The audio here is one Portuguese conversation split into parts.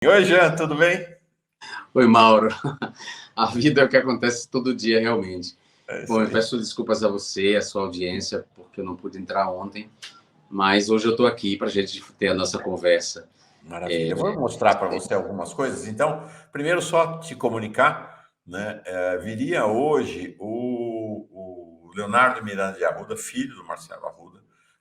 Oi, Jean, tudo bem? Oi, Mauro. A vida é o que acontece todo dia, realmente. É isso Bom, eu aí. peço desculpas a você, a sua audiência, porque eu não pude entrar ontem, mas hoje eu estou aqui para a gente ter a nossa conversa. Maravilha. Eu vou mostrar para você algumas coisas. Então, primeiro só te comunicar, né? Viria hoje o Leonardo Miranda de Arruda, filho do Marcelo Arruda,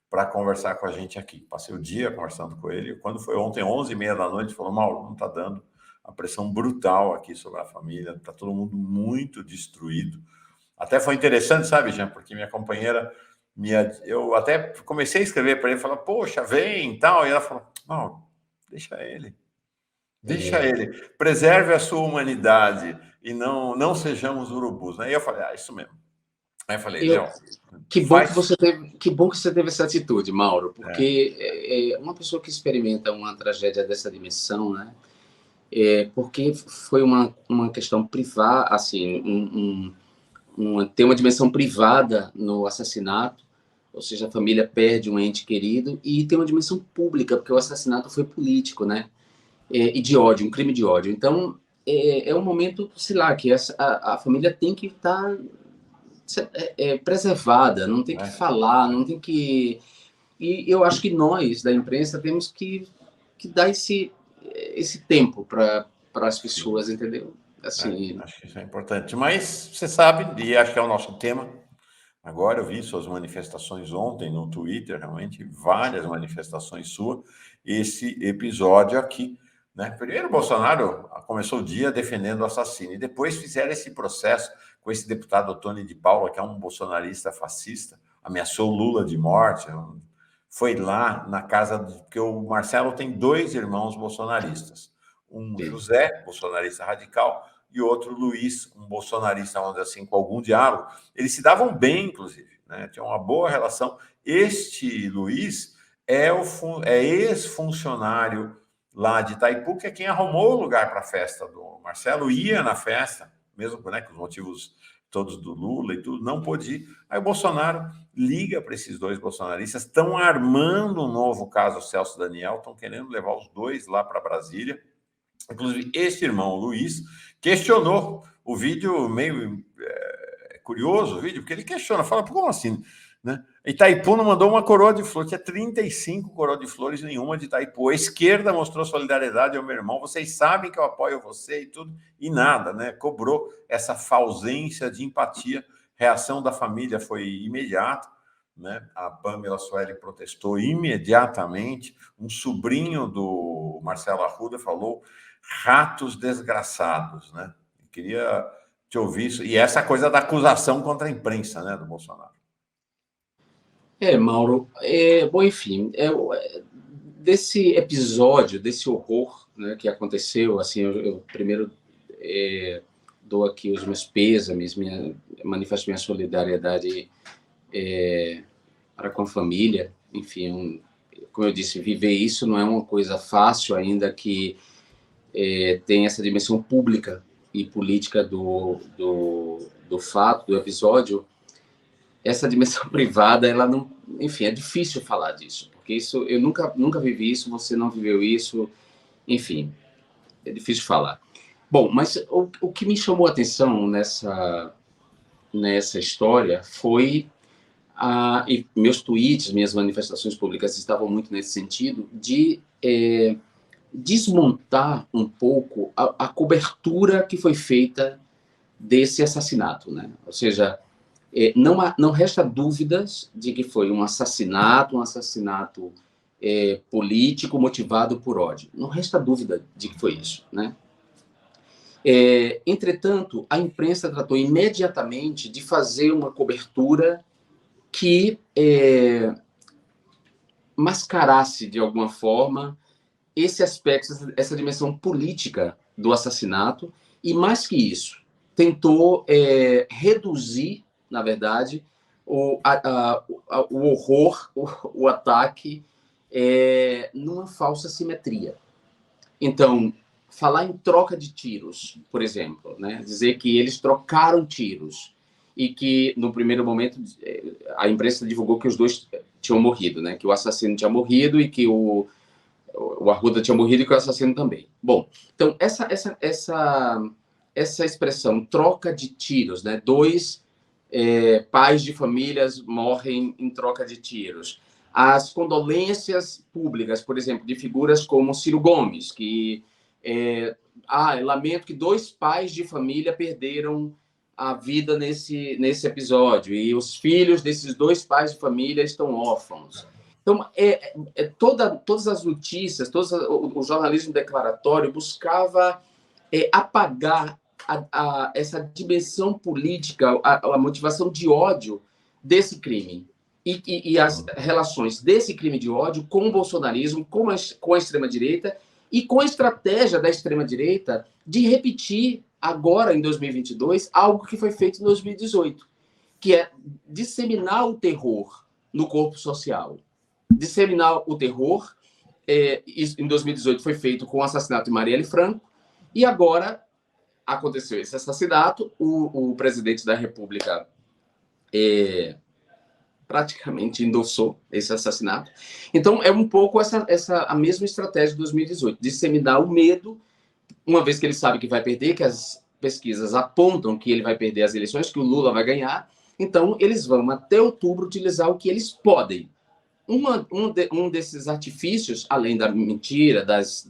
para conversar com a gente aqui. Passei o dia conversando com ele. Quando foi ontem, 11h30 da noite, ele falou: Mauro, não está dando. A pressão brutal aqui sobre a família. Está todo mundo muito destruído. Até foi interessante, sabe, Jean, porque minha companheira, eu até comecei a escrever para ele, falar, poxa, vem e tal, e ela falou, não, deixa É, ele, preserve a sua humanidade e não sejamos urubus, né? E eu falei, isso mesmo. Aí eu falei, eu, Leão, faz... que bom que você teve essa atitude, Mauro, É, porque uma pessoa que experimenta uma tragédia dessa dimensão, né? Porque foi uma questão privada, assim, tem uma dimensão privada no assassinato, ou seja, a família perde um ente querido, e tem uma dimensão pública, porque o assassinato foi político, né? E de ódio, um crime de ódio. Então, é um momento, sei lá, que a família tem que estar preservada, não tem que né? falar, não tem que... E eu acho que nós, da imprensa, temos que dar esse tempo para as Sim, pessoas, entendeu? Assim, acho que isso é importante. Mas você sabe, e acho que é o nosso tema. Agora eu vi suas manifestações ontem no Twitter, realmente várias manifestações suas. Esse episódio aqui, né? Primeiro, o Bolsonaro começou o dia defendendo o assassino, e depois fizeram esse processo com esse deputado Tony de Paula, que é um bolsonarista fascista, ameaçou Lula de morte. Foi lá na casa, porque o Marcelo tem dois irmãos bolsonaristas, um José, bolsonarista radical, e outro Luiz, um bolsonarista, vamos dizer assim, com algum diálogo. Eles se davam bem, inclusive, né? Tinham uma boa relação. Este Luiz é ex-funcionário lá de Itaipu, que é quem arrumou o lugar para a festa do Marcelo, ia na festa, mesmo, né, com os motivos todos do Lula e tudo, não pôde ir. Aí o Bolsonaro liga para esses dois bolsonaristas, estão armando um novo caso, Celso Daniel, estão querendo levar os dois lá para Brasília. Inclusive, esse irmão, o Luiz, questionou o vídeo, meio curioso o vídeo, porque ele questiona, fala, como assim? Né? Itaipu não mandou uma coroa de flores, tinha 35 coroas de flores, nenhuma de Itaipu. A esquerda mostrou solidariedade ao meu irmão, vocês sabem que eu apoio você e tudo, e nada, né? Cobrou essa ausência de empatia. Reação da família foi imediata, né? A Pamela Sueli protestou imediatamente. Um sobrinho do Marcelo Arruda falou: ratos desgraçados, né? Eu queria te ouvir isso. E essa coisa da acusação contra a imprensa, né, do Bolsonaro. Mauro, bom, enfim, desse episódio, desse horror, né, que aconteceu, assim, eu primeiro dou aqui os meus pêsames, manifesto minha solidariedade para com a família, enfim, como eu disse, viver isso não é uma coisa fácil, ainda que tem essa dimensão pública e política do fato, do episódio. Essa dimensão privada, ela não, enfim, é difícil falar disso, porque isso eu nunca vivi isso, você não viveu isso, enfim, é difícil falar. Bom, mas o que me chamou a atenção nessa história foi e meus tweets, minhas manifestações públicas estavam muito nesse sentido de desmontar um pouco a cobertura que foi feita desse assassinato, né? Ou seja, não resta dúvidas de que foi um assassinato político motivado por ódio. Não resta dúvida de que foi isso, né? Entretanto, a imprensa tratou imediatamente de fazer uma cobertura que mascarasse, de alguma forma, esse aspecto, essa dimensão política do assassinato, e mais que isso, tentou reduzir, na verdade, o horror, o ataque, numa falsa simetria. Então, falar em troca de tiros, por exemplo, né? Dizer que eles trocaram tiros e que, no primeiro momento, a imprensa divulgou que os dois tinham morrido, né? Que o assassino tinha morrido e que O Arruda tinha morrido e que o assassino também. Bom, então, essa expressão, troca de tiros, né? Dois pais de famílias morrem em troca de tiros. As condolências públicas, por exemplo, de figuras como Ciro Gomes, que lamento que dois pais de família perderam a vida nesse episódio e os filhos desses dois pais de família estão órfãos. Então, todas as notícias, o jornalismo declaratório buscava apagar essa dimensão política, a motivação de ódio desse crime e as relações desse crime de ódio com o bolsonarismo, com a extrema-direita e com a estratégia da extrema-direita de repetir agora, em 2022, algo que foi feito em 2018, que é disseminar o terror no corpo social. Disseminar o terror, isso em 2018 foi feito com o assassinato de Marielle Franco, e agora aconteceu esse assassinato, o presidente da República praticamente endossou esse assassinato. Então, é um pouco a mesma estratégia de 2018, disseminar o medo, uma vez que ele sabe que vai perder, que as pesquisas apontam que ele vai perder as eleições, que o Lula vai ganhar, então eles vão até outubro utilizar o que eles podem. Um desses artifícios, além da mentira, das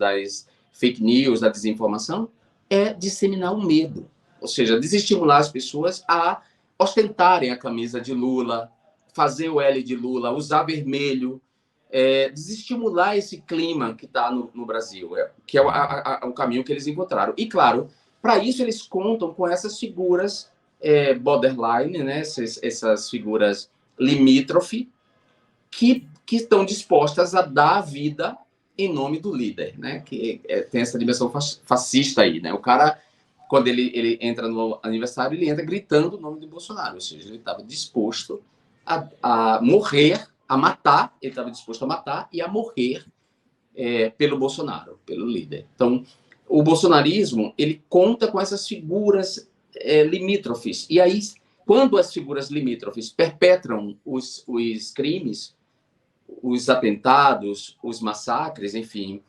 fake news, da desinformação, é disseminar o medo. Ou seja, desestimular as pessoas a ostentarem a camisa de Lula, fazer o L de Lula, usar vermelho, desestimular esse clima que está no Brasil, que é o caminho que eles encontraram. E, claro, para isso eles contam com essas figuras borderline, né? Essas figuras limítrofe, que estão dispostas a dar a vida em nome do líder, né? Que tem essa dimensão fascista aí, né? O cara, quando ele entra no aniversário, ele entra gritando o nome do Bolsonaro, ou seja, ele estava disposto a morrer, a matar, ele estava disposto a matar e a morrer pelo Bolsonaro, pelo líder. Então, o bolsonarismo, ele conta com essas figuras limítrofes. E aí, quando as figuras limítrofes perpetram os crimes, os atentados, os massacres, enfim,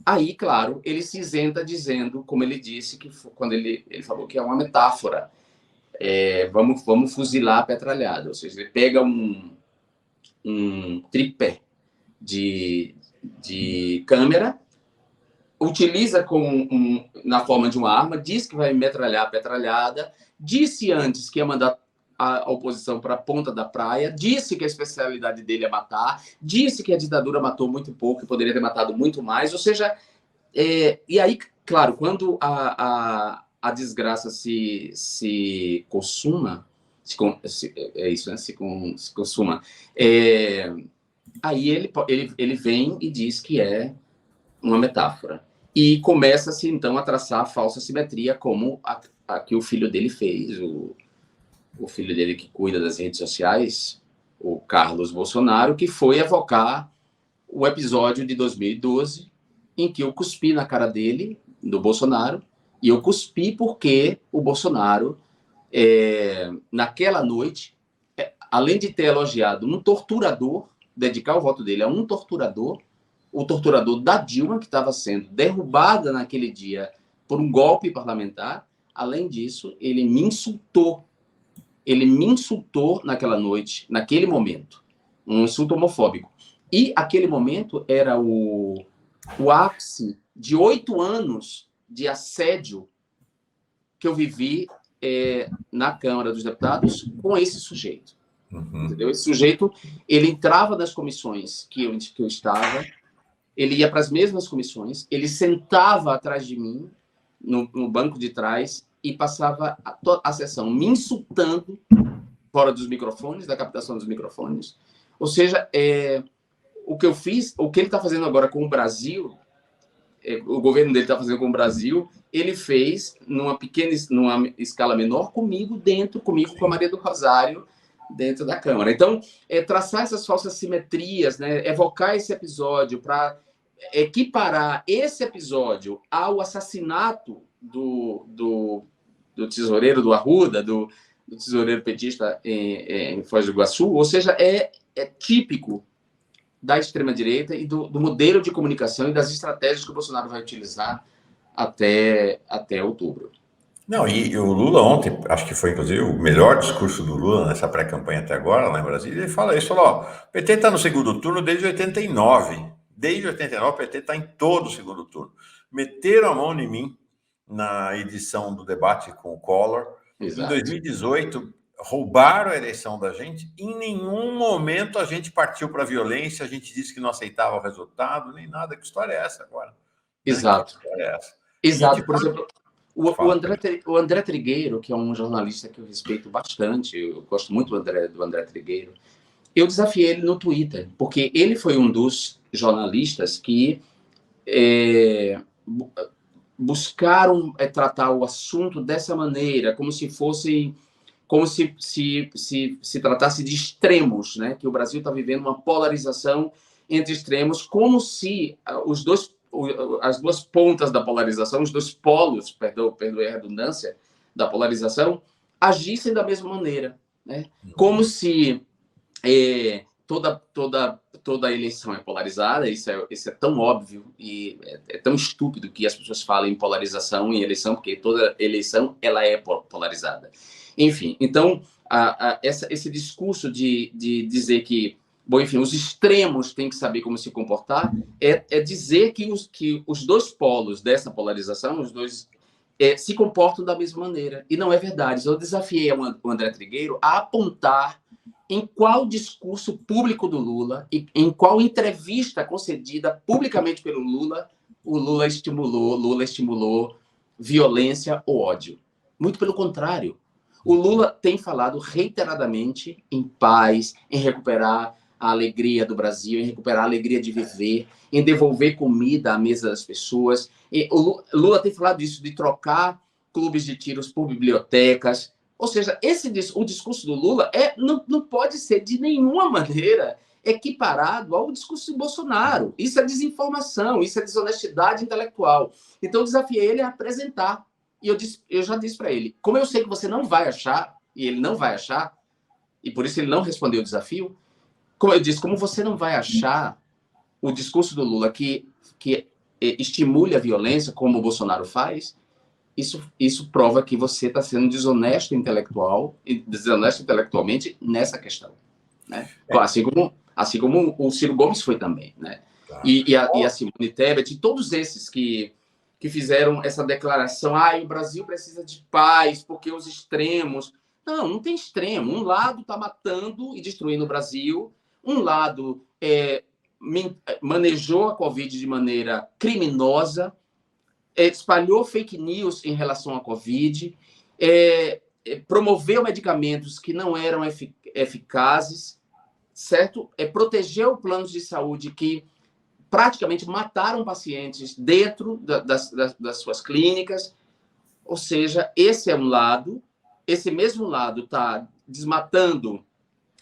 aí, claro, ele se isenta dizendo, como ele disse, quando ele falou que é uma metáfora, vamos fuzilar a petralhada, ou seja, ele pega um tripé de câmera, utiliza na forma de uma arma, diz que vai metralhar a petralhada, disse antes que ia mandar a oposição para a ponta da praia, disse que a especialidade dele é matar, disse que a ditadura matou muito pouco e poderia ter matado muito mais, ou seja, e aí, claro, quando a desgraça se consuma, é isso, né? Se consuma, aí ele vem e diz que é uma metáfora. E começa-se, então, a traçar a falsa simetria, como a que o filho dele fez, o filho dele que cuida das redes sociais, o Carlos Bolsonaro, que foi evocar o episódio de 2012, em que eu cuspi na cara dele, do Bolsonaro, e eu cuspi porque o Bolsonaro, naquela noite, além de ter elogiado um torturador, dedicar o voto dele a um torturador, o torturador da Dilma, que estava sendo derrubada naquele dia por um golpe parlamentar, além disso, ele me insultou. Ele me insultou naquela noite, naquele momento. Um insulto homofóbico. E aquele momento era o ápice de 8 anos de assédio que eu vivi na Câmara dos Deputados com esse sujeito. Uhum. Entendeu? Esse sujeito, ele entrava nas comissões que eu estava, ele ia para as mesmas comissões, ele sentava atrás de mim, no banco de trás, e passava a sessão me insultando fora dos microfones, da captação dos microfones. Ou seja, o que eu fiz, o que ele está fazendo agora com o Brasil, o governo dele está fazendo com o Brasil, ele fez numa escala menor comigo com a Maria do Rosário, dentro da Câmara. Então, traçar essas falsas simetrias, né, evocar esse episódio para equiparar esse episódio ao assassinato do tesoureiro do Arruda, do tesoureiro petista em Foz do Iguaçu, ou seja, é típico da extrema-direita e do modelo de comunicação e das estratégias que o Bolsonaro vai utilizar até outubro. Não, e o Lula ontem, acho que foi inclusive o melhor discurso do Lula nessa pré-campanha até agora, lá em Brasília, ele fala isso, falou, ó, o PT está no segundo turno desde 89. Desde 89, o PT está em todo o segundo turno. Meteram a mão em mim na edição do debate com o Collor. Exato. Em 2018, roubaram a eleição da gente. Em nenhum momento a gente partiu para a violência, a gente disse que não aceitava o resultado, nem nada. Que história é essa agora? Exato. Que história é essa? Exato. Por exemplo, o André Trigueiro, que é um jornalista que eu respeito bastante, eu gosto muito do André Trigueiro, eu desafiei ele no Twitter, porque ele foi um dos jornalistas que buscaram tratar o assunto dessa maneira, como se tratasse de extremos, né? Que o Brasil está vivendo uma polarização entre extremos, como se as duas pontas da polarização, os dois polos, perdoe a redundância, da polarização, agissem da mesma maneira, né? Como se toda eleição é polarizada, isso é tão óbvio e é tão estúpido que as pessoas falem em polarização em eleição, porque toda eleição ela é polarizada. Enfim, então, esse discurso de dizer que, bom, enfim, os extremos têm que saber como se comportar, é dizer que os dois polos dessa polarização, os dois se comportam da mesma maneira. E não é verdade. Eu desafiei o André Trigueiro a apontar em qual discurso público do Lula e em qual entrevista concedida publicamente pelo Lula, o Lula estimulou violência ou ódio. Muito pelo contrário. O Lula tem falado reiteradamente em paz, em recuperar a alegria do Brasil, em recuperar a alegria de viver, em devolver comida à mesa das pessoas. E o Lula tem falado isso, de trocar clubes de tiros por bibliotecas. Ou seja, o discurso do Lula não pode ser de nenhuma maneira equiparado ao discurso de Bolsonaro. Isso é desinformação, isso é desonestidade intelectual. Então, eu desafiei ele a apresentar. E eu já disse para ele, como eu sei que você não vai achar, e ele não vai achar, e por isso ele não respondeu o desafio, como eu disse, como você não vai achar o discurso do Lula que estimule a violência, como o Bolsonaro faz, isso prova que você está sendo desonesto intelectualmente nessa questão, né? Assim como o Ciro Gomes foi também, né? Tá. E a Simone Tebet, e todos esses que fizeram essa declaração, o Brasil precisa de paz, porque os extremos... Não tem extremo. Um lado está matando e destruindo o Brasil, um lado manejou a Covid de maneira criminosa, espalhou fake news em relação à Covid, promoveu medicamentos que não eram eficazes, certo? Protegeu planos de saúde que praticamente mataram pacientes dentro das suas clínicas. Ou seja, esse é um lado. Esse mesmo lado está desmatando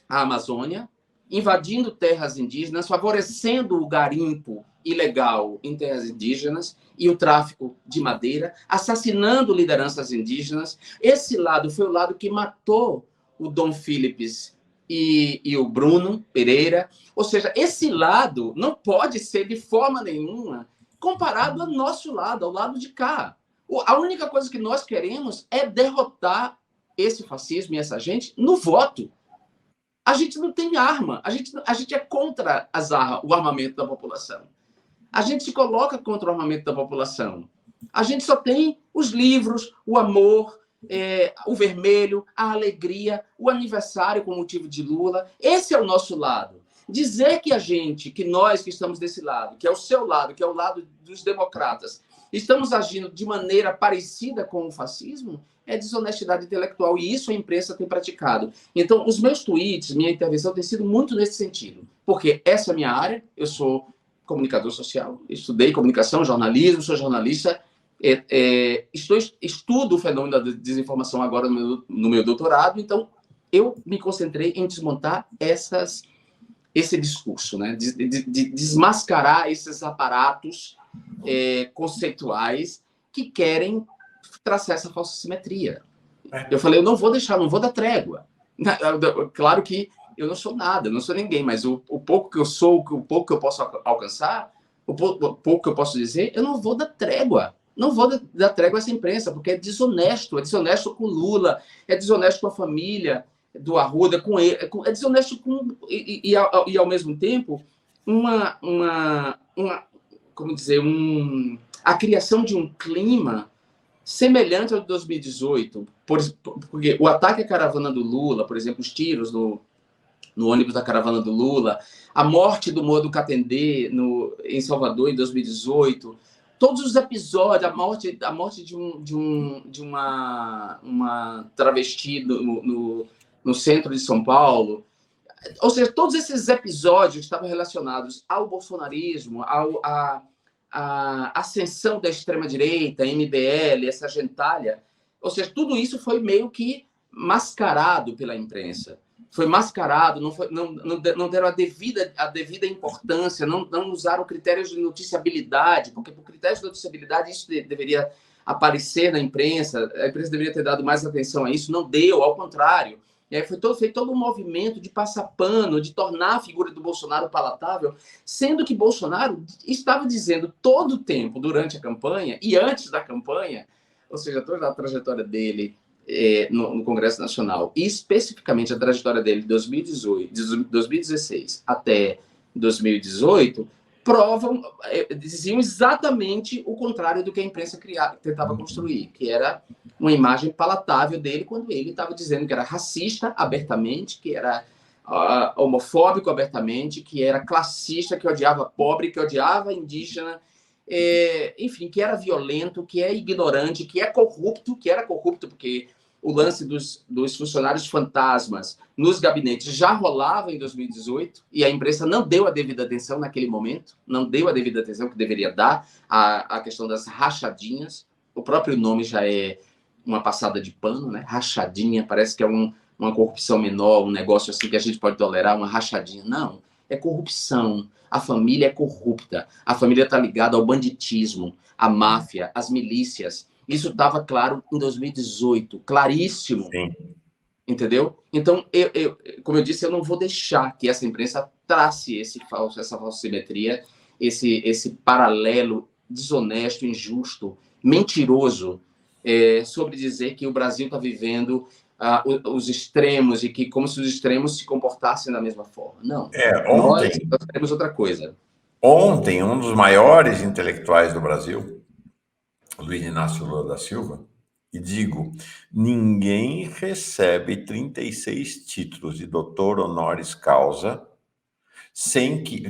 a Amazônia, invadindo terras indígenas, favorecendo o garimpo ilegal em terras indígenas e o tráfico de madeira, assassinando lideranças indígenas. Esse lado foi o lado que matou o Dom Philips e o Bruno Pereira. Ou seja, esse lado não pode ser de forma nenhuma comparado ao nosso lado, ao lado de cá. A única coisa que nós queremos é derrotar esse fascismo e essa gente no voto. A gente não tem arma, a gente é contra o armamento da população. A gente se coloca contra o armamento da população. A gente só tem os livros, o amor, o vermelho, a alegria, o aniversário com motivo de Lula. Esse é o nosso lado. Dizer que nós que estamos desse lado, que é o seu lado, que é o lado dos democratas, estamos agindo de maneira parecida com o fascismo, é desonestidade intelectual, e isso a imprensa tem praticado. Então, os meus tweets, minha intervenção tem sido muito nesse sentido, porque essa é a minha área, eu sou comunicador social, estudei comunicação, jornalismo, sou jornalista, estudo o fenômeno da desinformação agora no meu doutorado, então eu me concentrei em desmontar esse discurso, né? de desmascarar esses aparatos conceituais que querem traçar essa falsa simetria. Eu falei, eu não vou dar trégua. Claro que eu não sou nada, eu não sou ninguém, mas o pouco que eu sou, o pouco que eu posso alcançar, o pouco que eu posso dizer, eu não vou dar trégua. Não vou dar trégua a essa imprensa, porque é desonesto com Lula, é desonesto com a família do Arruda, com ele, é desonesto com e ao mesmo tempo como dizer, a criação de um clima semelhante ao de 2018, porque o ataque à caravana do Lula, por exemplo, os tiros no ônibus da caravana do Lula, a morte do Modo Catendê em Salvador em 2018, todos os episódios, a morte de uma travesti no centro de São Paulo, ou seja, todos esses episódios estavam relacionados ao bolsonarismo, à ascensão da extrema-direita, MBL, essa gentalha. Ou seja, tudo isso foi meio que mascarado pela imprensa. Foi mascarado, não deram a devida importância, não usaram critérios de noticiabilidade, porque por critérios de noticiabilidade isso deveria aparecer na imprensa, a imprensa deveria ter dado mais atenção a isso, não deu, ao contrário. E aí foi feito todo um movimento de passar pano, de tornar a figura do Bolsonaro palatável, sendo que Bolsonaro estava dizendo todo o tempo, durante a campanha e antes da campanha, ou seja, toda a trajetória dele no Congresso Nacional, e especificamente a trajetória dele de 2016 até 2018, diziam exatamente o contrário do que a imprensa tentava construir, que era uma imagem palatável dele quando ele estava dizendo que era racista abertamente, que era homofóbico abertamente, que era classista, que odiava pobre, que odiava indígena, enfim, que era violento, que é ignorante, que era corrupto, porque o lance dos funcionários fantasmas nos gabinetes já rolava em 2018 e a imprensa não deu a devida atenção naquele momento, não deu a devida atenção que deveria dar à questão das rachadinhas. O próprio nome já é uma passada de pano, né? Rachadinha, parece que é uma corrupção menor, um negócio assim que a gente pode tolerar, uma rachadinha. Não, é corrupção. A família é corrupta. A família está ligada ao banditismo, à máfia, às milícias. Isso estava claro em 2018, claríssimo. Sim. Entendeu? Então, como eu disse, eu não vou deixar que essa imprensa trace essa falsimetria, esse paralelo desonesto, injusto, mentiroso, sobre dizer que o Brasil está vivendo os extremos e que como se os extremos se comportassem da mesma forma. Não. Nós temos outra coisa. Ontem, um dos maiores intelectuais do Brasil, Luiz Inácio Lula da Silva, e digo, ninguém recebe 36 títulos de doutor honoris causa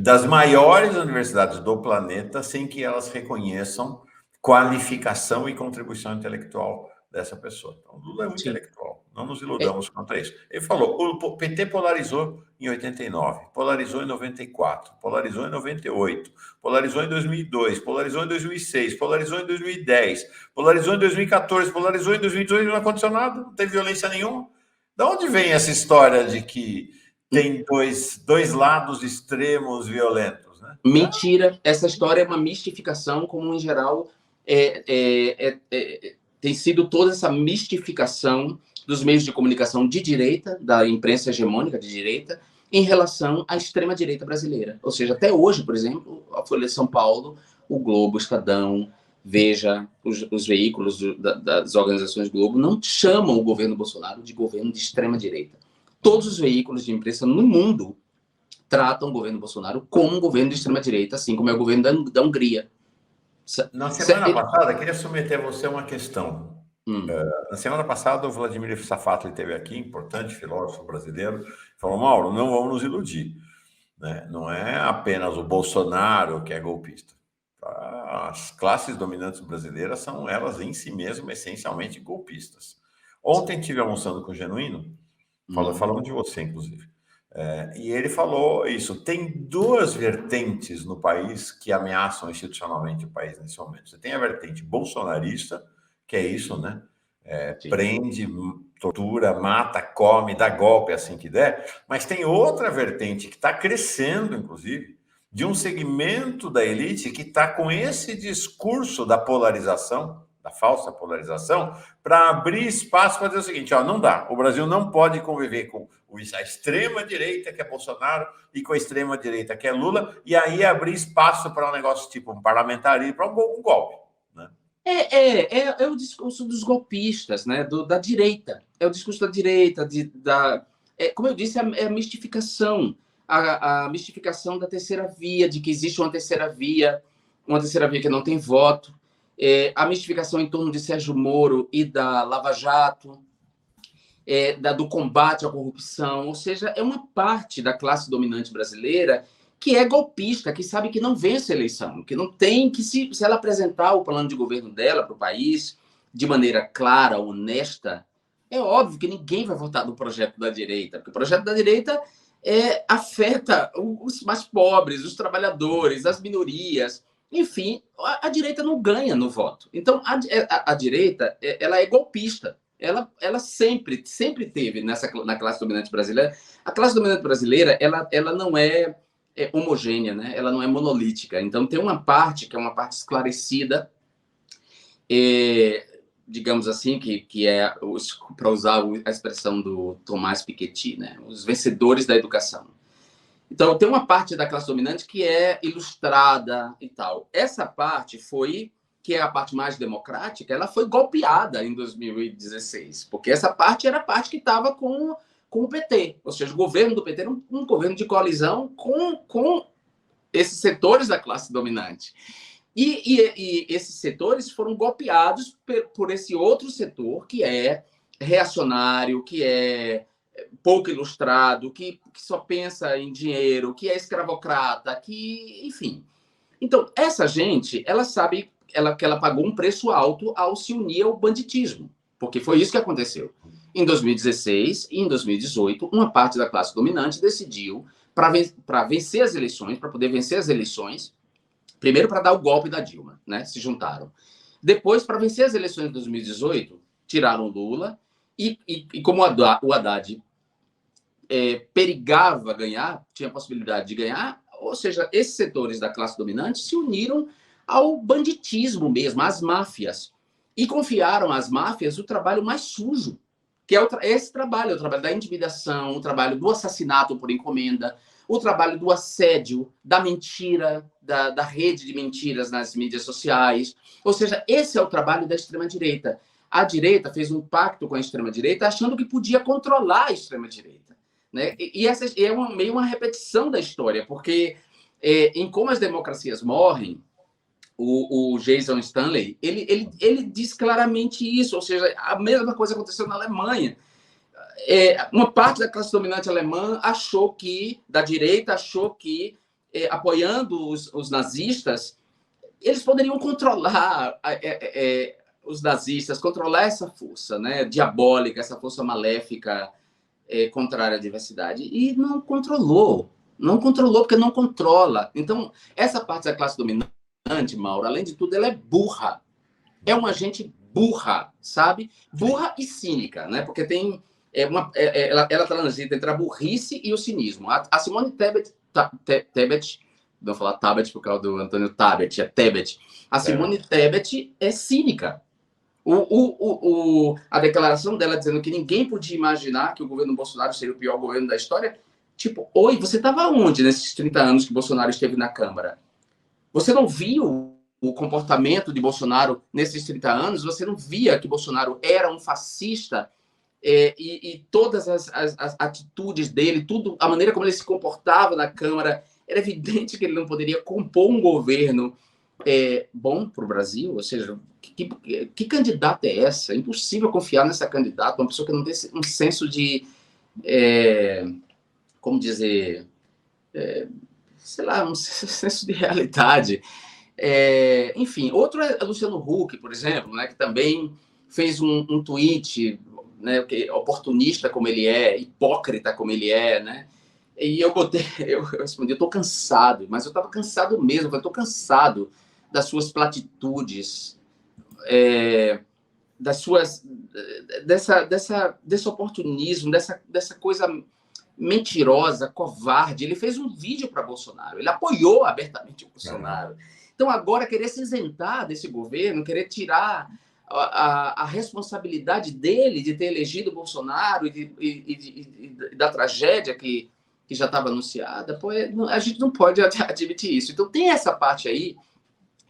das maiores universidades do planeta, sem que elas reconheçam qualificação e contribuição intelectual dessa pessoa. Então, Lula é um intelectual, não nos iludamos quanto a isso. Ele falou, o PT polarizou em 89, polarizou em 94, polarizou em 98, polarizou em 2002, polarizou em 2006, polarizou em 2010, polarizou em 2014, polarizou em 2018, não aconteceu nada, não teve violência nenhuma. De onde vem essa história de que tem dois lados extremos violentos, né? Mentira, essa história é uma mistificação, como em geral tem sido toda essa mistificação dos meios de comunicação de direita, da imprensa hegemônica de direita, em relação à extrema-direita brasileira. Ou seja, até hoje, por exemplo, a Folha de São Paulo, o Globo, o Estadão, Veja, os veículos das organizações Globo não chamam o governo Bolsonaro de governo de extrema-direita. Todos os veículos de imprensa no mundo tratam o governo Bolsonaro como um governo de extrema-direita, assim como é o governo da Hungria. Na semana passada, queria submeter a você uma questão. Na semana passada, o Vladimir Safatli esteve aqui, importante filósofo brasileiro, falou, Mauro, não vamos nos iludir. Né? Não é apenas o Bolsonaro que é golpista. As classes dominantes brasileiras são elas em si mesmas essencialmente golpistas. Ontem estive almoçando com o Genuíno, falando de você, inclusive. E ele falou isso. Tem duas vertentes no país que ameaçam institucionalmente o país nesse momento. Você tem a vertente bolsonarista, que é isso, né? Prende, tortura, mata, come, dá golpe assim que der. Mas tem outra vertente que está crescendo, inclusive, de um segmento da elite que está com esse discurso da polarização, da falsa polarização, para abrir espaço para dizer o seguinte, ó, não dá, o Brasil não pode conviver com a extrema-direita, que é Bolsonaro, e com a extrema-direita, que é Lula, e aí abrir espaço para um negócio tipo um parlamentarismo, para um golpe. Né? É o discurso dos golpistas, né? Da direita. É o discurso da direita, como eu disse, é a mistificação. A mistificação da terceira via, de que existe uma terceira via que não tem voto. A mistificação em torno de Sérgio Moro e da Lava Jato, do combate à corrupção. Ou seja, é uma parte da classe dominante brasileira que é golpista, que sabe que não vence a eleição, que não tem que, se ela apresentar o plano de governo dela para o país de maneira clara, honesta, é óbvio que ninguém vai votar no projeto da direita, porque o projeto da direita afeta os mais pobres, os trabalhadores, as minorias, enfim, a direita não ganha no voto. Então, a direita, ela é golpista. Ela sempre teve na classe dominante brasileira. A classe dominante brasileira, ela não é homogênea, né? Ela não é monolítica. Então, tem uma parte que é uma parte esclarecida, digamos assim, que é, para usar a expressão do Tomás Piketty, né? Os vencedores da educação. Então, tem uma parte da classe dominante que é ilustrada e tal. Essa parte que é a parte mais democrática, ela foi golpeada em 2016, porque essa parte era a parte que estava com o PT, ou seja, o governo do PT era um governo de coalizão com esses setores da classe dominante. E esses setores foram golpeados por esse outro setor que é reacionário, que é pouco ilustrado, que só pensa em dinheiro, que é escravocrata, que, enfim. Então, essa gente, ela sabe que ela pagou um preço alto ao se unir ao banditismo, porque foi isso que aconteceu. Em 2016 e em 2018, uma parte da classe dominante decidiu, para vencer as eleições, para poder vencer as eleições, primeiro para dar o golpe da Dilma, né? Se juntaram. Depois, para vencer as eleições de 2018, tiraram Lula e como o Haddad perigava ganhar, tinha a possibilidade de ganhar, ou seja, esses setores da classe dominante se uniram ao banditismo mesmo, às máfias, e confiaram às máfias o trabalho mais sujo, que é esse trabalho, o trabalho da intimidação, o trabalho do assassinato por encomenda, o trabalho do assédio, da mentira, da rede de mentiras nas mídias sociais. Ou seja, esse é o trabalho da extrema-direita. A direita fez um pacto com a extrema-direita achando que podia controlar a extrema-direita. Né? E essa é meio uma repetição da história, porque em Como as Democracias Morrem, o Jason Stanley, ele diz claramente isso, ou seja, a mesma coisa aconteceu na Alemanha. Uma parte da classe dominante alemã da direita achou que, apoiando os nazistas, eles poderiam controlar os nazistas, controlar essa força, né, diabólica, essa força maléfica contrária à diversidade. E não controlou. Não controlou porque não controla. Então, essa parte da classe dominante, Mauro, além de tudo, ela é burra. É uma gente burra, sabe? Burra e cínica, né? Porque tem ela transita entre a burrice e o cinismo. A Simone Tebet, não vou falar Tabet por causa do Antônio Tabet, é Tebet. A Simone Tebet é cínica. A declaração dela dizendo que ninguém podia imaginar que o governo Bolsonaro seria o pior governo da história. Tipo, oi, você estava onde nesses 30 anos que Bolsonaro esteve na Câmara? Você não viu o comportamento de Bolsonaro nesses 30 anos? Você não via que Bolsonaro era um fascista? E todas as atitudes dele, a maneira como ele se comportava na Câmara, era evidente que ele não poderia compor um governo bom para o Brasil. Ou seja, que candidata é essa? É impossível confiar nessa candidata, uma pessoa que não tem um senso de, como dizer, sei lá, um senso de realidade. Enfim, outro é Luciano Huck, por exemplo, né, que também fez um tweet, né, oportunista como ele é, hipócrita como ele é, né? E eu respondi, eu estou cansado, mas eu estava cansado mesmo, eu estou cansado das suas platitudes, desse oportunismo, dessa coisa mentirosa, covarde. Ele fez um vídeo para Bolsonaro, ele apoiou abertamente o Bolsonaro. Então, agora, querer se isentar desse governo, querer tirar a responsabilidade dele de ter elegido Bolsonaro e da tragédia que já estava anunciada, pô, a gente não pode admitir isso. Então, tem essa parte aí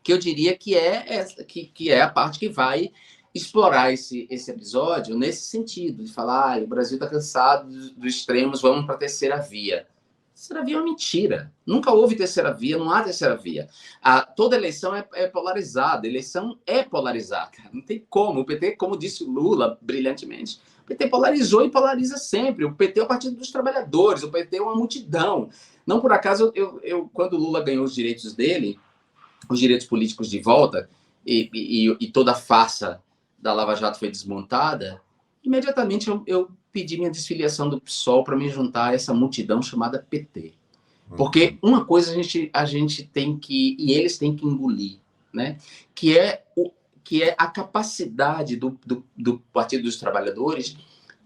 que eu diria que é a parte que vai explorar esse episódio nesse sentido, de falar, o Brasil está cansado dos extremos, vamos para a terceira via. Terceira via é uma mentira. Nunca houve terceira via, não há terceira via. Toda eleição é polarizada, eleição é polarizada. Não tem como. O PT, como disse o Lula brilhantemente, o PT polarizou e polariza sempre. O PT é o Partido dos Trabalhadores, o PT é uma multidão. Não por acaso, quando o Lula ganhou os direitos dele, os direitos políticos de volta, e toda a farsa da Lava Jato foi desmontada, imediatamente eu pedi minha desfiliação do PSOL para me juntar a essa multidão chamada PT. Porque uma coisa a gente tem que, e eles têm que engolir, né? que é a capacidade do Partido dos Trabalhadores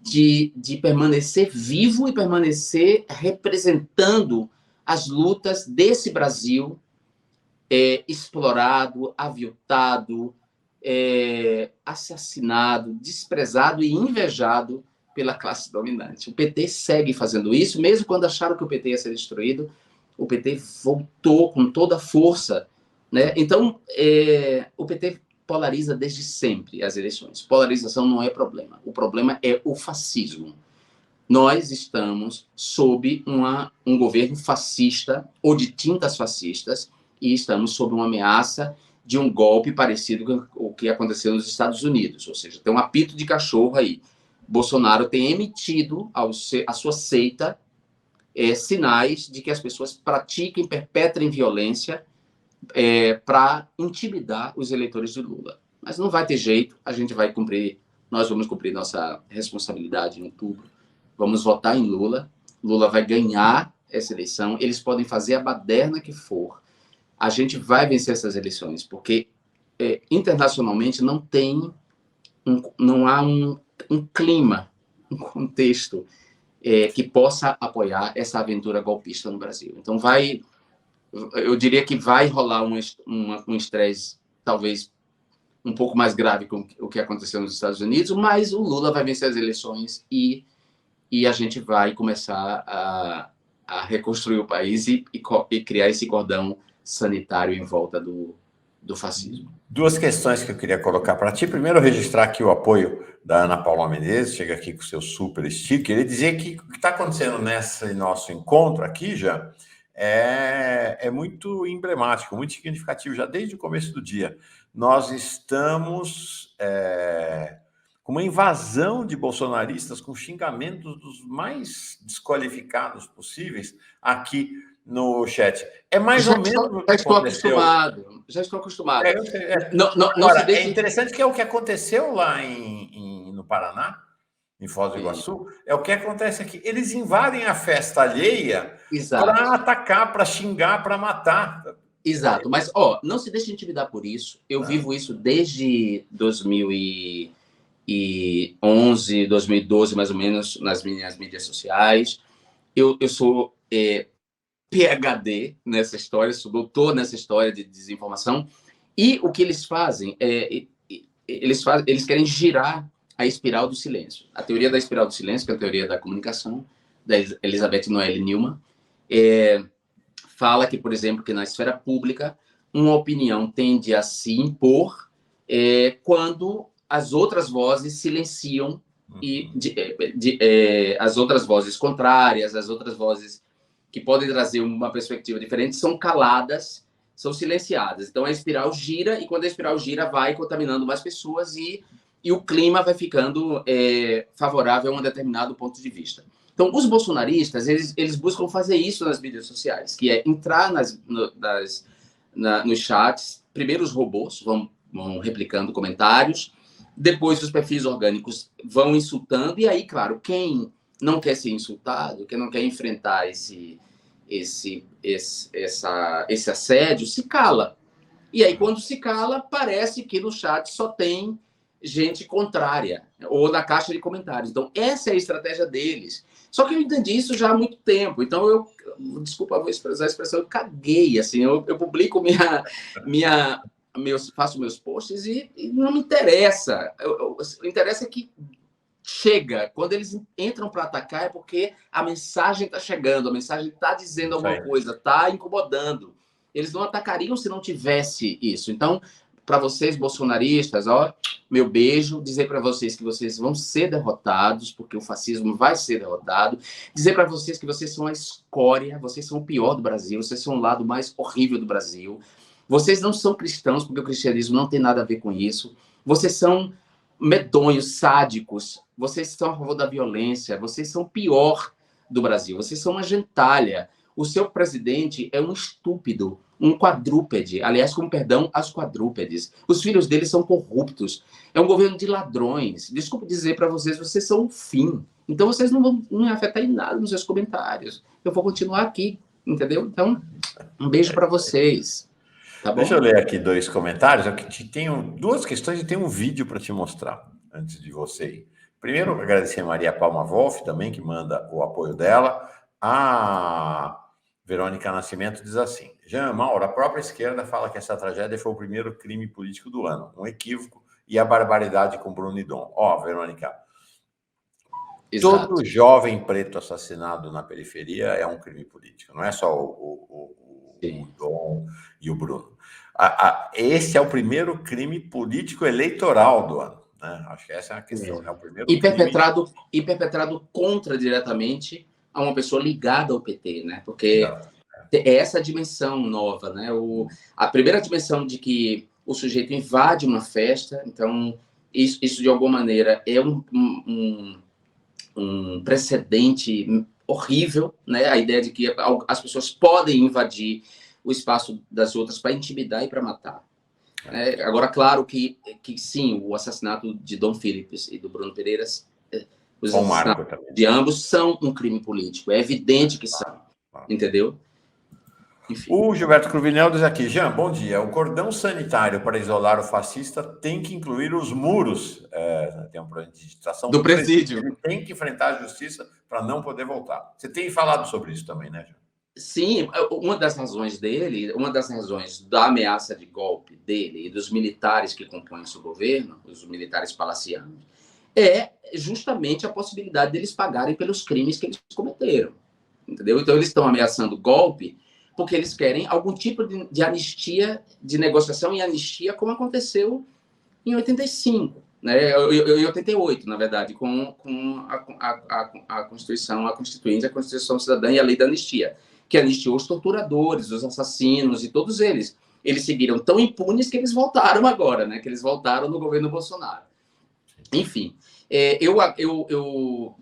de permanecer vivo e permanecer representando as lutas desse Brasil explorado, aviltado, assassinado, desprezado e invejado pela classe dominante. O PT segue fazendo isso, mesmo quando acharam que o PT ia ser destruído, o PT voltou com toda a força, né? Então, o PT polariza desde sempre as eleições. Polarização não é problema. O problema é o fascismo. Nós estamos sob um governo fascista ou de tintas fascistas e estamos sob uma ameaça de um golpe parecido com o que aconteceu nos Estados Unidos. Ou seja, tem um apito de cachorro aí. Bolsonaro tem emitido à sua seita sinais de que as pessoas pratiquem, perpetrem violência para intimidar os eleitores de Lula. Mas não vai ter jeito, nós vamos cumprir nossa responsabilidade em outubro. Vamos votar em Lula. Lula vai ganhar essa eleição. Eles podem fazer a baderna que for. A gente vai vencer essas eleições, porque internacionalmente não há um clima, um contexto que possa apoiar essa aventura golpista no Brasil. Então, eu diria que vai rolar um estresse, talvez um pouco mais grave com o que aconteceu nos Estados Unidos, mas o Lula vai vencer as eleições e a gente vai começar a reconstruir o país e criar esse cordão sanitário em volta do fascismo. Duas questões que eu queria colocar para ti. Primeiro, registrar aqui o apoio da Ana Paula Menezes, chega aqui com o seu super sticker, e dizer que o que está acontecendo nesse nosso encontro aqui já é muito emblemático, muito significativo, já desde o começo do dia. Nós estamos com uma invasão de bolsonaristas com xingamentos dos mais desqualificados possíveis aqui no chat. É mais ou menos o que aconteceu. Já estou acostumado. Agora, é interessante que é o que aconteceu lá no Paraná, em Foz do Iguaçu, é o que acontece aqui. Eles invadem a festa alheia para atacar, para xingar, para matar. Exato, mas não se deixe intimidar por isso. Eu vivo isso desde 2011, 2012, mais ou menos, nas minhas mídias sociais. Eu sou PhD nessa história, sou doutor nessa história de desinformação. E o que eles fazem eles querem girar a espiral do silêncio. A teoria da espiral do silêncio, que é a teoria da comunicação, da Elizabeth Noelle Neumann, fala que, por exemplo, que na esfera pública, uma opinião tende a se impor quando as outras vozes silenciam e as outras vozes contrárias, as outras vozes que podem trazer uma perspectiva diferente, são caladas, são silenciadas. Então, a espiral gira, e quando a espiral gira, vai contaminando mais pessoas e o clima vai ficando favorável a um determinado ponto de vista. Então, os bolsonaristas, eles buscam fazer isso nas mídias sociais, que é entrar nos chats, primeiro os robôs vão replicando comentários, depois os perfis orgânicos vão insultando, e aí, claro, quem não quer ser insultado, quem não quer enfrentar esse assédio, se cala. E aí, quando se cala, parece que no chat só tem gente contrária, ou na caixa de comentários. Então, essa é a estratégia deles. Só que eu entendi isso já há muito tempo. Então, desculpa, vou usar a expressão, eu caguei. Assim, eu publico minha faço meus posts e não me interessa. O interessa é que chega. Quando eles entram para atacar é porque a mensagem está chegando, a mensagem está dizendo alguma coisa, está incomodando. Eles não atacariam se não tivesse isso. Então, para vocês bolsonaristas, ó, meu beijo, dizer para vocês que vocês vão ser derrotados, porque o fascismo vai ser derrotado, dizer para vocês que vocês são a escória, vocês são o pior do Brasil, vocês são o lado mais horrível do Brasil, vocês não são cristãos, porque o cristianismo não tem nada a ver com isso, vocês são medonhos, sádicos, vocês são a favor da violência, vocês são o pior do Brasil, vocês são uma gentalha, o seu presidente é um estúpido, um quadrúpede, aliás, com perdão, as quadrúpedes. Os filhos dele são corruptos. É um governo de ladrões. Desculpe dizer para vocês, vocês são o fim. Então, vocês não vão me afetar em nada nos seus comentários. Eu vou continuar aqui, entendeu? Então, um beijo para vocês. Tá bom? Deixa eu ler aqui 2 comentários. Eu tenho 2 questões e tem um vídeo para te mostrar, antes de você ir. Primeiro, agradecer a Maria Palma Wolff, também, que manda o apoio dela. A Verônica Nascimento diz assim: Jean, Mauro, a própria esquerda fala que essa tragédia foi o primeiro crime político do ano, um equívoco e a barbaridade com Bruno e Dom. Verônica, exato. Todo jovem preto assassinado na periferia é um crime político, não é só o Dom e o Bruno. Esse é o primeiro crime político eleitoral do ano, né? Acho que essa é a questão. É o primeiro perpetrado contra diretamente a uma pessoa ligada ao PT, né? Porque é essa dimensão nova, né? A primeira dimensão de que o sujeito invade uma festa, então isso de alguma maneira é um precedente horrível, né? A ideia de que as pessoas podem invadir o espaço das outras para intimidar e para matar. Agora, claro que sim, o assassinato de Dom Philips e do Bruno Pereira, os assassinatos de ambos são um crime político. É evidente que são, entendeu? Enfim. O Gilberto Cruvinel diz aqui: Jean, bom dia. O cordão sanitário para isolar o fascista tem que incluir os muros tem um problema de digitação, do presídio. Ele tem que enfrentar a justiça para não poder voltar. Você tem falado sobre isso também, né, Jean? Sim, uma das razões da ameaça de golpe dele e dos militares que compõem o seu governo, os militares palacianos, é justamente a possibilidade deles pagarem pelos crimes que eles cometeram, entendeu? Então, eles estão ameaçando golpe porque eles querem algum tipo de anistia, de negociação e anistia, como aconteceu em 85, né? Em 88, na verdade, com a Constituição, a Constituinte, a Constituição Cidadã e a Lei da Anistia, que anistiou os torturadores, os assassinos e todos eles. Eles seguiram tão impunes que eles voltaram agora, né? Que eles voltaram no governo Bolsonaro. Enfim, eu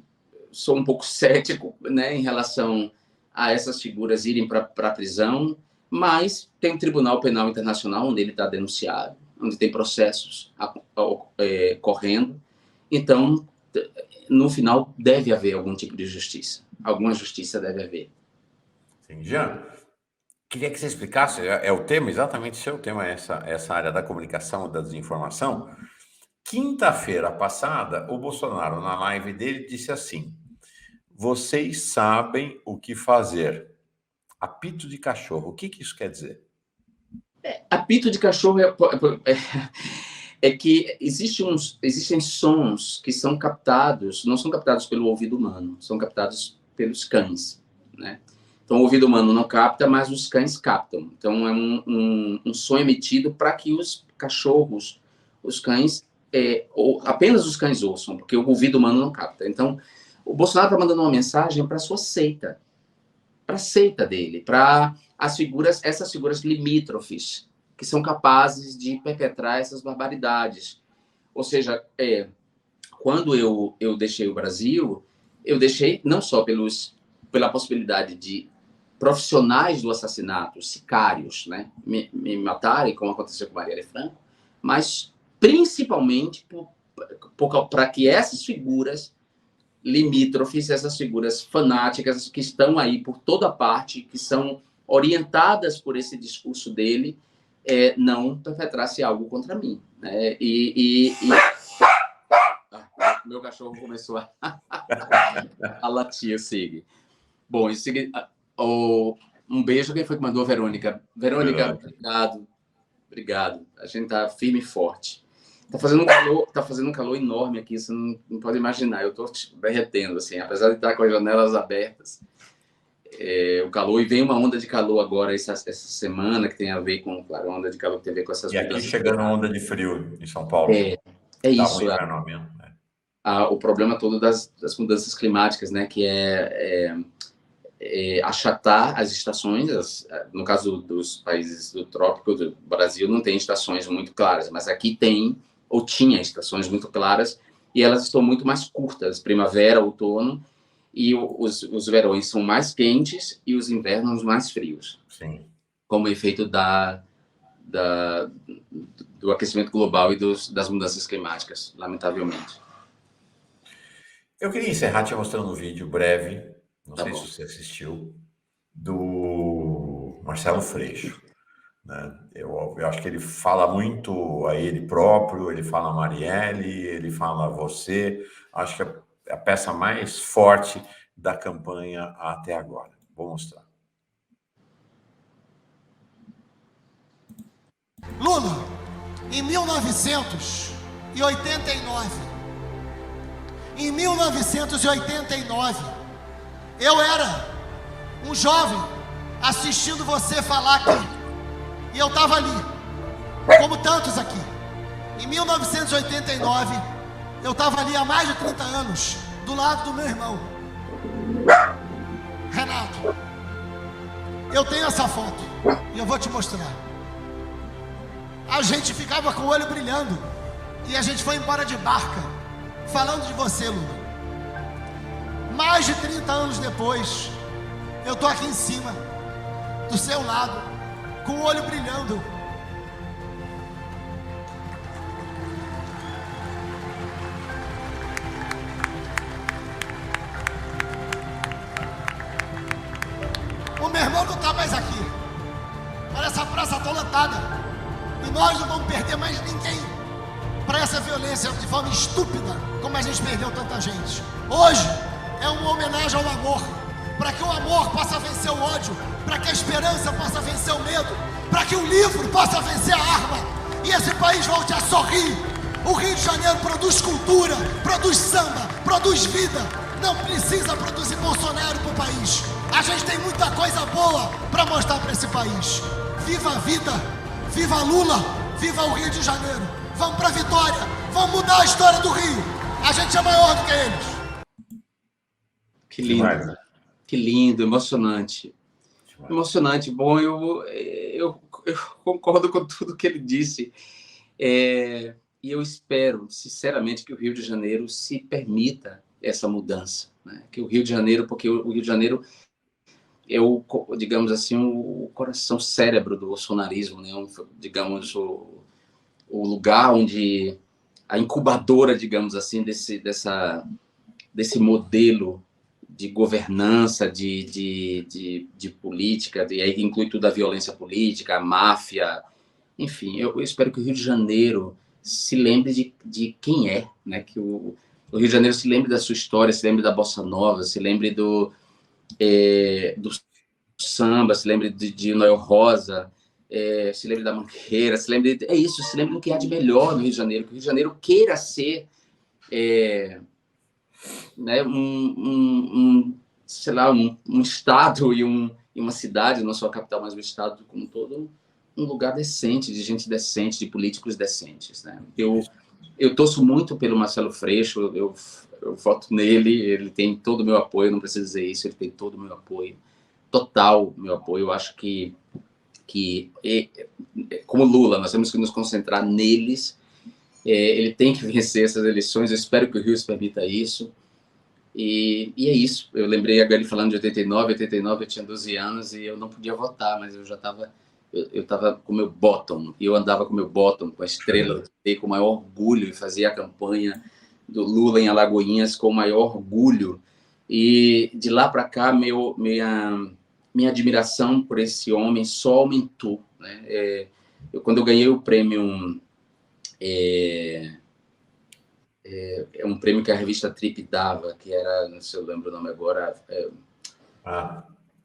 sou um pouco cético, né, em relação a essas figuras irem para a prisão, mas tem um Tribunal Penal Internacional onde ele está denunciado, onde tem processos correndo. Então, no final, deve haver algum tipo de justiça. Alguma justiça deve haver. Sim, Jean, queria que você explicasse, é o tema, exatamente o seu tema, essa área da comunicação e da desinformação. Quinta-feira passada, o Bolsonaro, na live dele, disse assim: vocês sabem o que fazer. Apito de cachorro, o que isso quer dizer? Apito de cachorro é que existem sons que são captados, não são captados pelo ouvido humano, são captados pelos cães, né? Então, o ouvido humano não capta, mas os cães captam. Então, é um som emitido para que os cachorros, os cães, ou apenas os cães ouçam, porque o ouvido humano não capta. Então, o Bolsonaro está mandando uma mensagem para a sua seita, para a seita dele, para essas figuras limítrofes, que são capazes de perpetrar essas barbaridades. Ou seja, quando eu deixei o Brasil, eu deixei não só pela possibilidade de profissionais do assassinato, sicários, né, me matarem, como aconteceu com Marielle Franco, mas principalmente para que essas figuras limítrofes, essas figuras fanáticas que estão aí por toda parte, que são orientadas por esse discurso dele, não perpetrasse algo contra mim, né? Meu cachorro começou a latir, siga. Bom, em seguida, um beijo. Quem foi que mandou? Verônica. Verônica, obrigado. Obrigado. A gente tá firme e forte. Tá fazendo um calor enorme aqui, você não pode imaginar. Eu tô derretendo, assim, apesar de estar com as janelas abertas. O calor, e vem uma onda de calor agora essa semana, que tem a ver com, claro, a onda de calor que tem a ver com essas mudanças. E aqui chegando uma onda de frio em São Paulo. É isso. Tá ruim mesmo, né? O problema todo das mudanças climáticas, né, que é achatar as estações. No caso dos países do trópico, do Brasil, não tem estações muito claras, mas aqui tem, ou tinha estações muito claras, e elas estão muito mais curtas, primavera, outono, e os verões são mais quentes e os invernos mais frios. Sim. Como efeito do aquecimento global e das mudanças climáticas, lamentavelmente. Eu queria encerrar te mostrando um vídeo breve, não sei bom. se você assistiu, do Marcelo Freixo. Né? Eu acho que ele fala muito a ele próprio, ele fala a Marielle, ele fala a você. Acho que é a peça mais forte da campanha até agora. Vou mostrar. Lula, em 1989, eu era um jovem assistindo você falar aqui, e eu estava ali, como tantos aqui. Em 1989, eu estava ali há mais de 30 anos, do lado do meu irmão, Renato. Eu tenho essa foto, e eu vou te mostrar. A gente ficava com o olho brilhando, e a gente foi embora de barca, falando de você, Lula. Mais de 30 anos depois, eu tô aqui em cima, do seu lado, com o olho brilhando. O meu irmão não tá mais aqui. Olha, essa praça tá lotada. E nós não vamos perder mais ninguém para essa violência de forma estúpida, como a gente perdeu tanta gente. Hoje é uma homenagem ao amor, para que o amor possa vencer o ódio, para que a esperança possa vencer o medo, para que o livro possa vencer a arma, e esse país volte a sorrir. O Rio de Janeiro produz cultura, produz samba, produz vida. Não precisa produzir Bolsonaro para o país. A gente tem muita coisa boa para mostrar para esse país. Viva a vida, viva Lula, viva o Rio de Janeiro. Vamos para a vitória, vamos mudar a história do Rio. A gente é maior do que eles. Que lindo, que lindo, emocionante. Emocionante. Bom, eu concordo com tudo que ele disse. E eu espero, sinceramente, que o Rio de Janeiro se permita essa mudança. Né? Que o Rio de Janeiro, porque o Rio de Janeiro é digamos assim, o coração cérebro do bolsonarismo, né? Digamos, o lugar onde a incubadora, digamos assim, desse modelo de governança, de política, e aí inclui tudo a violência política, a máfia, enfim. Eu espero que o Rio de Janeiro se lembre de quem é, né? Que o Rio de Janeiro se lembre da sua história, se lembre da bossa nova, se lembre do samba, se lembre de Noel Rosa, se lembre da Mangueira, se lembre se lembre do que há de melhor no Rio de Janeiro, que o Rio de Janeiro queira ser né, sei lá, um estado e uma cidade, não só a capital, mas o estado como um todo, um lugar decente, de gente decente, de políticos decentes, né? Eu torço muito pelo Marcelo Freixo, eu voto nele, ele tem todo o meu apoio, não preciso dizer isso, ele tem todo o meu apoio, total meu apoio. Eu acho que como Lula, nós temos que nos concentrar neles. Ele tem que vencer essas eleições, eu espero que o Rio se permita isso. E é isso. Eu lembrei agora ele falando de 89 eu tinha 12 anos e eu não podia votar, mas eu já estava eu estava com o meu bottom, e eu andava com o meu bottom, com a estrela, com o maior orgulho, e fazia a campanha do Lula em Alagoinhas com o maior orgulho. E de lá para cá, minha admiração por esse homem só aumentou. Né? Quando eu ganhei o prêmio, um prêmio que a revista Trip dava, que era, não sei se eu lembro o nome agora,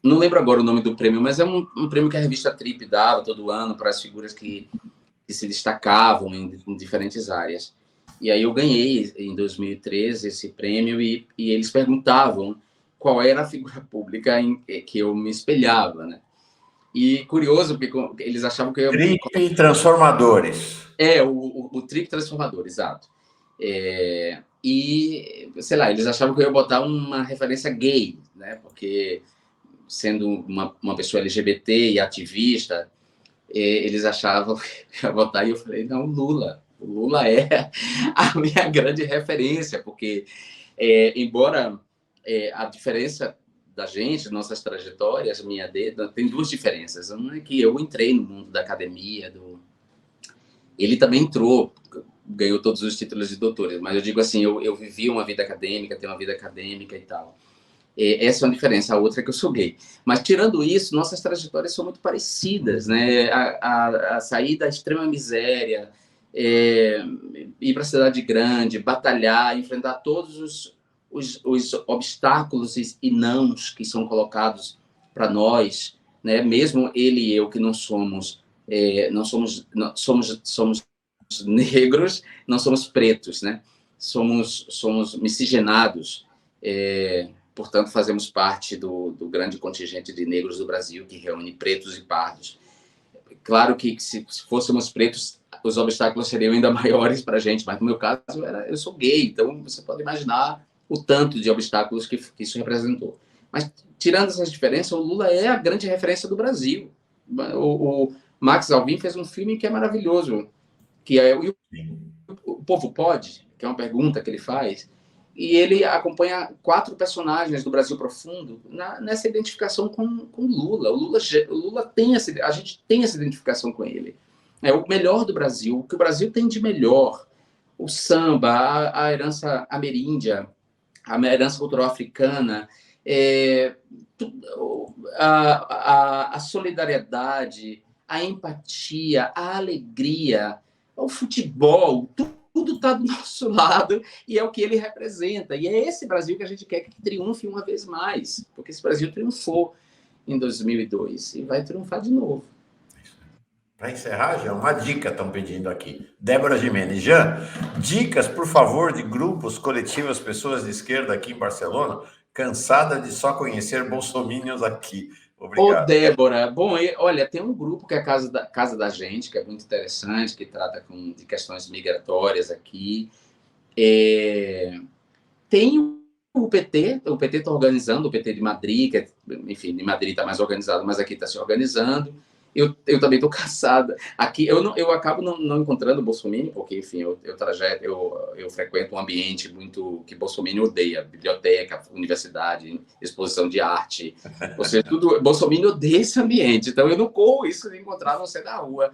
não lembro agora o nome do prêmio, mas é um prêmio que a revista Trip dava todo ano para as figuras que que se destacavam em diferentes áreas. E aí eu ganhei, em 2013, esse prêmio, e eles perguntavam qual era a figura pública que eu me espelhava, né? E curioso, porque eles achavam que eu ia... Trip Transformadores. O Trip Transformador, exato. E, sei lá, eles achavam que eu ia botar uma referência gay, né? Porque, sendo uma pessoa LGBT e ativista, eles achavam que eu ia botar, e eu falei, não, Lula. O Lula é a minha grande referência, porque, embora a diferença da gente, nossas trajetórias, tem duas diferenças. Uma é que eu entrei no mundo da academia, ele também entrou, ganhou todos os títulos de doutor, mas eu digo assim, eu vivi uma vida acadêmica, tenho uma vida acadêmica e tal. Essa é uma diferença, a outra é que eu sou gay. Mas, tirando isso, nossas trajetórias são muito parecidas, né? A sair da extrema miséria, ir para a cidade grande, batalhar, enfrentar todos os obstáculos e nãos que são colocados para nós, né? Mesmo ele e eu, que não somos negros, não somos pretos, né? Somos miscigenados, portanto, fazemos parte do grande contingente de negros do Brasil, que reúne pretos e pardos. Claro que se fôssemos pretos, os obstáculos seriam ainda maiores para a gente, mas no meu caso, eu sou gay, então você pode imaginar o tanto de obstáculos que isso representou. Mas, tirando essas diferenças, o Lula é a grande referência do Brasil. O Max Alvim fez um filme que é maravilhoso, que é O Povo Pode, que é uma pergunta que ele faz, e ele acompanha 4 personagens do Brasil Profundo nessa identificação com Lula. O Lula tem a gente tem essa identificação com ele. É o melhor do Brasil, o que o Brasil tem de melhor. O samba, a herança ameríndia, a herança cultural africana, a solidariedade, a empatia, a alegria, o futebol, tudo está do nosso lado e é o que ele representa. E é esse Brasil que a gente quer que triunfe uma vez mais, porque esse Brasil triunfou em 2002 e vai triunfar de novo. Para encerrar, Jean, uma dica estão pedindo aqui. Débora Gimenez. Jean, dicas, por favor, de grupos, coletivas, pessoas de esquerda aqui em Barcelona, cansada de só conhecer bolsominions aqui. Obrigado. Ô, Débora, bom, olha, tem um grupo que é a Casa da Gente, que é muito interessante, que trata de questões migratórias aqui. Tem o PT está organizando, o PT de Madrid, que enfim, de Madrid está mais organizado, mas aqui está se organizando. Eu também estou cansada. Aqui eu acabo não encontrando Bolsonaro, porque, enfim, eu frequento um ambiente muito que Bolsonaro odeia, biblioteca, universidade, exposição de arte, ou seja, tudo. Bolsonaro odeia esse ambiente, então eu não corro isso de encontrar você na rua.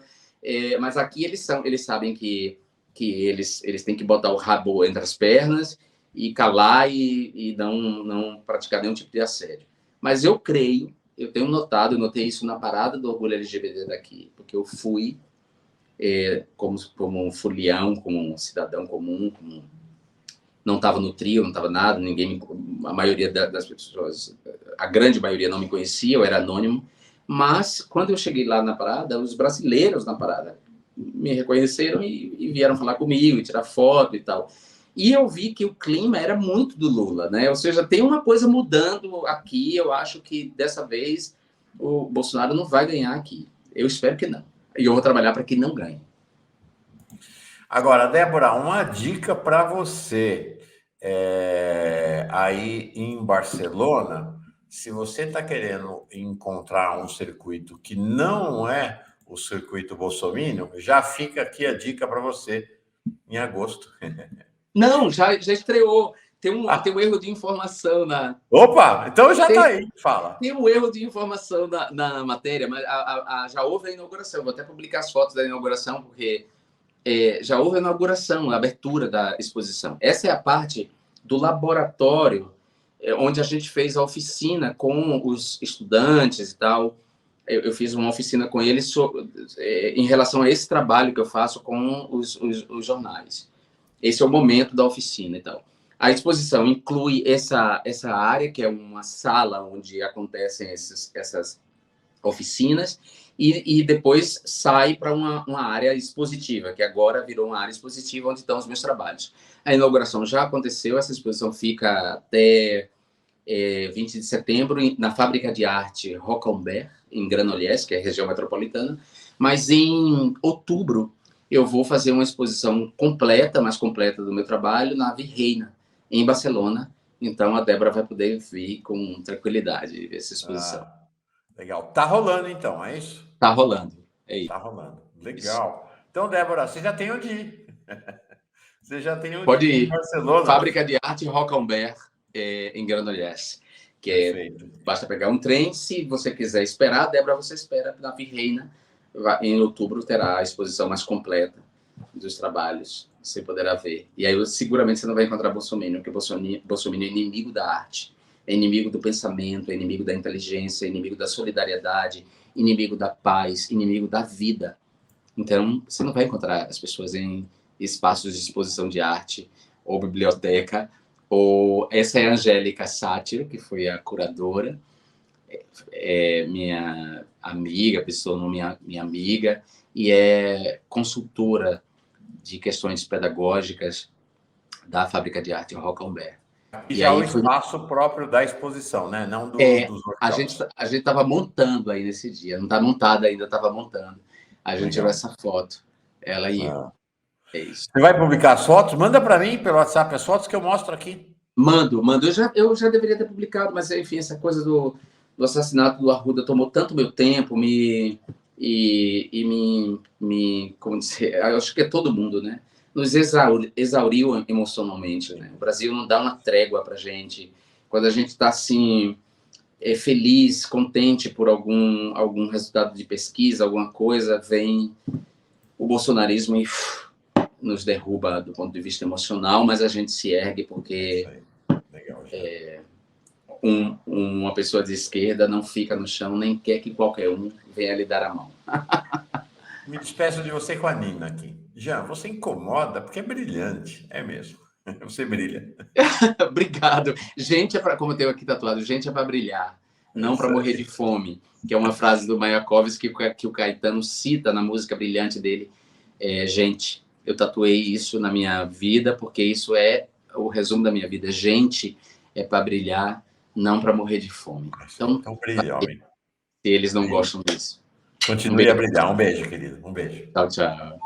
Mas aqui eles sabem que eles têm que botar o rabo entre as pernas e calar e não praticar nenhum tipo de assédio. Mas eu creio, eu tenho notado, eu notei isso na parada do orgulho LGBT daqui, porque eu fui como um folião, como um cidadão comum, não estava no trio, não estava nada, a maioria das pessoas, a grande maioria não me conhecia, eu era anônimo, mas quando eu cheguei lá na parada, os brasileiros na parada me reconheceram e vieram falar comigo, e tirar foto e tal. E eu vi que o clima era muito do Lula, né? Ou seja, tem uma coisa mudando aqui. Eu acho que dessa vez o Bolsonaro não vai ganhar aqui. Eu espero que não. E eu vou trabalhar para que não ganhe. Agora, Débora, uma dica para você. Aí em Barcelona, se você está querendo encontrar um circuito que não é o circuito bolsominion, já fica aqui a dica para você em agosto. Não, já estreou. Tem um erro de informação na... Opa, então já está aí, fala. Tem um erro de informação na matéria, mas já houve a inauguração. Vou até publicar as fotos da inauguração, porque já houve a inauguração, a abertura da exposição. Essa é a parte do laboratório, onde a gente fez a oficina com os estudantes e tal. Eu fiz uma oficina com eles em relação a esse trabalho que eu faço com os jornais. Esse é o momento da oficina e tal. A exposição inclui essa área, que é uma sala onde acontecem oficinas, e depois sai para uma área expositiva, que agora virou uma área expositiva onde estão os meus trabalhos. A inauguração já aconteceu, essa exposição fica até 20 de setembro na Fábrica de Arte Rocambert, em Granollers, que é a região metropolitana, mas em outubro eu vou fazer uma exposição mais completa do meu trabalho na Virreina, em Barcelona. Então a Débora vai poder vir com tranquilidade ver essa exposição. Legal. Tá rolando então, é isso? Tá rolando. É isso. Tá rolando. Legal. Isso. Então, Débora, você já tem onde ir. Você já tem onde Pode ir ir. em Barcelona. Fábrica de Arte Rocambert, em Granollers. Basta pegar um trem. Se você quiser esperar, Débora, você espera na Virreina. Em outubro terá a exposição mais completa dos trabalhos. Você poderá ver. E aí, seguramente, você não vai encontrar Bolsonaro, porque Bolsonaro é inimigo da arte, é inimigo do pensamento, é inimigo da inteligência, é inimigo da solidariedade, inimigo da paz, inimigo da vida. Então, você não vai encontrar as pessoas em espaços de exposição de arte ou biblioteca. Ou essa é a Angélica Sátiro, que foi a curadora, minha amiga, minha amiga, e é consultora de questões pedagógicas da Fábrica de Arte Rocambert. E já aí, o espaço próprio da exposição, né? Não dos workshops. A gente estava montando aí nesse dia, não está montada ainda, estava montando. A gente tirou essa foto, ela e eu. É isso. Você vai publicar as fotos? Manda para mim pelo WhatsApp as fotos que eu mostro aqui. Mando. Eu já deveria ter publicado, mas enfim, essa coisa do assassinato do Arruda tomou tanto meu tempo, como dizer, eu acho que é todo mundo, né? Nos exauriu emocionalmente, né? O Brasil não dá uma trégua pra gente. Quando a gente está assim, feliz, contente por algum resultado de pesquisa, alguma coisa, vem o bolsonarismo e nos derruba do ponto de vista emocional, mas a gente se ergue porque legal, uma pessoa de esquerda não fica no chão, nem quer que qualquer um venha lhe dar a mão. Me despeço de você com a Nina aqui. Jean, você incomoda porque é brilhante, é mesmo. Você brilha. Obrigado. Gente como eu tenho aqui tatuado, gente é para brilhar, não para morrer de fome, que é uma frase do Mayakovsky que o Caetano cita na música brilhante dele. Gente, eu tatuei isso na minha vida porque isso é o resumo da minha vida. Gente é para brilhar, não para morrer de fome. Então brilha, homem. Se eles não gostam disso. Continue a brilhar. Um beijo, querido. Um beijo. Tchau, tchau.